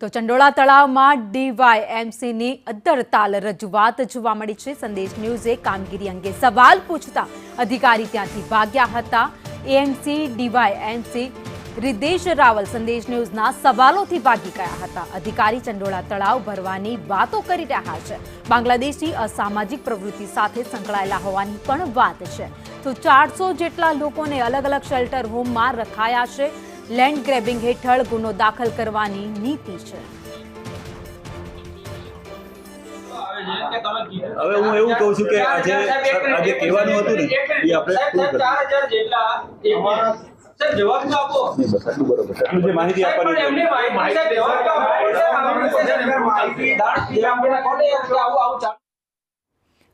તો ચંડોળા તળાવમાં ડીવાયએમસીની અદ્ધરતાલ રજૂઆત જોવા મળી છે। સંદેશ ન્યૂઝે કામગીરી અંગે સવાલ પૂછતા અધિકારી ત્યાંથી ભાગ્યા હતા। એએમસી ડીવાયએમસી રિદેશ રાવલ સંદેશ ન્યૂઝના સવાલોથી ભાગી ગયા હતા। અધિકારી ચંડોળા તળાવ ભરવાની વાતો કરી રહ્યા છે। બાંગ્લાદેશની અસામાજિક પ્રવૃત્તિ સાથે સંકળાયેલા હોવાની પણ વાત છે। તો 400 જેટલા લોકોને અલગ અલગ શેલ્ટર હોમમાં રખાયા છે। લેન્ડ ગ્રેબિંગ હેઠળ ગુનો દાખલ કરવાની નીતિ છે। હવે હું એવું કહું છું કે આજે કહેવાનું હતું ને એ આપણે પૂરું કરીએ। સર જવાબ તો આપો। બસ આટલું બરોબર છે। આટલું જે માહિતી આપવાની એમને માહિતી જવાબ તો આપો।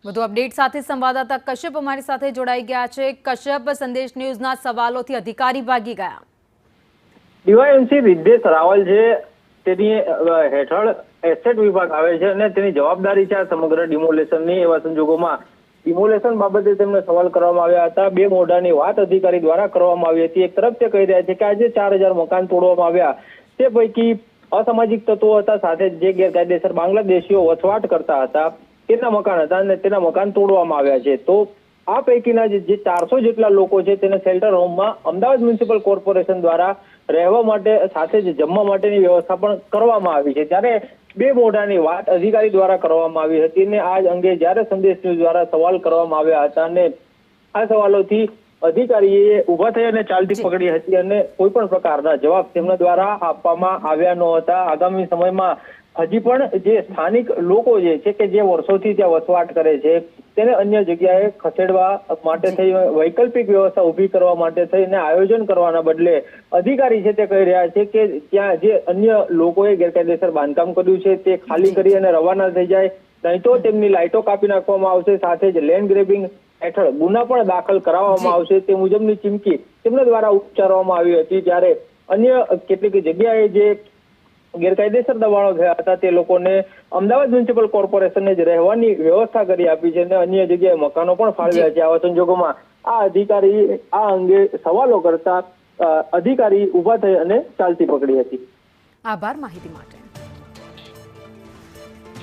વધુ અપડેટ સાથે સંવાદદાતા કશ્યપ અમારી સાથે જોડાઈ ગયા છે। કશ્યપ, સંદેશ ન્યૂઝના સવાલોથી અધિકારી ભાગી ગયા। ડીવાયએમસી રિદેશ રાવલ છે તેની હેઠળ એસેટ વિભાગ આવે છે અને તેની જવાબદારી છે આ સમગ્ર ડિમોલેશનની। એવા સંજોગોમાં ડિમોલેશન બાબતે તેમને સવાલ કરવામાં આવ્યા હતા। બે મોઢાની વાત અધિકારી દ્વારા કરવામાં આવી હતી। એક તરફ તે કહી રહ્યા છે કે આજે 4000 મકાન તોડવામાં આવ્યા, તે પૈકી અસામાજિક તત્વો હતા, સાથે જે ગેરકાયદેસર બાંગ્લાદેશીઓ વસવાટ કરતા હતા તેના મકાન હતા અને તેના મકાન તોડવામાં આવ્યા છે। તો આ પૈકીના જે 400 જેટલા લોકો છે તેને શેલ્ટર હોમમાં અમદાવાદ મ્યુનિસિપલ કોર્પોરેશન દ્વારા રહેવા માટે સાથે જ જમવા માટેની વ્યવસ્થા પણ કરવામાં આવી છે। ત્યારે બે મોઢાની વાત અધિકારી દ્વારા કરવામાં આવી હતી અને આ અંગે જ્યારે સંદેશ ન્યૂઝ દ્વારા સવાલ કરવામાં આવ્યા હતા અને આ સવાલોથી અધિકારીએ ઉભા થઈ અને ચાલતી પકડી હતી અને કોઈ પણ પ્રકારના જવાબ તેમના દ્વારા આપવામાં આવ્યા ન હતા। આગામી સમયમાં હજી પણ જે સ્થાનિક લોકો છે કે જે વર્ષોથી ત્યાં વસવાટ કરે છે તેને અન્ય જગ્યાએ ખસેડવા માટે થઈ વૈકલ્પિક વ્યવસ્થા ઊભી કરવા માટે થઈને આયોજન કરવાના બદલે અધિકારી છે તે કહી રહ્યા છે કે ત્યાં જે અન્ય લોકોએ ગેરકાયદેસર બાંધકામ કર્યું છે તે ખાલી કરી અને રવાના થઈ જાય, નહીં તો તેમની લાઇટો કાપી નાખવામાં આવશે, સાથે જ લેન્ડ ગ્રેબિંગ હેઠળ ગુના પણ દાખલ કરાવવામાં આવશે તે મુજબની ચીમકી તેમના દ્વારા ઉચ્ચારવામાં આવી હતી। ત્યારે અન્ય કેટલીક જગ્યાએ જે ગેરકાયદેસર દબાણો થયા હતા તે લોકોને અમદાવાદ મ્યુનિસિપલ કોર્પોરેશને જ રહેવાની વ્યવસ્થા કરી આપી છે અને અન્ય જગ્યાએ મકાનો પણ ફાળવ્યા છે। આવા સંજોગોમાં આ અધિકારી આ અંગે સવાલો કરતા અધિકારી ઉભા થઈ અને ચાલતી પકડી હતી। આભાર માહિતી માટે।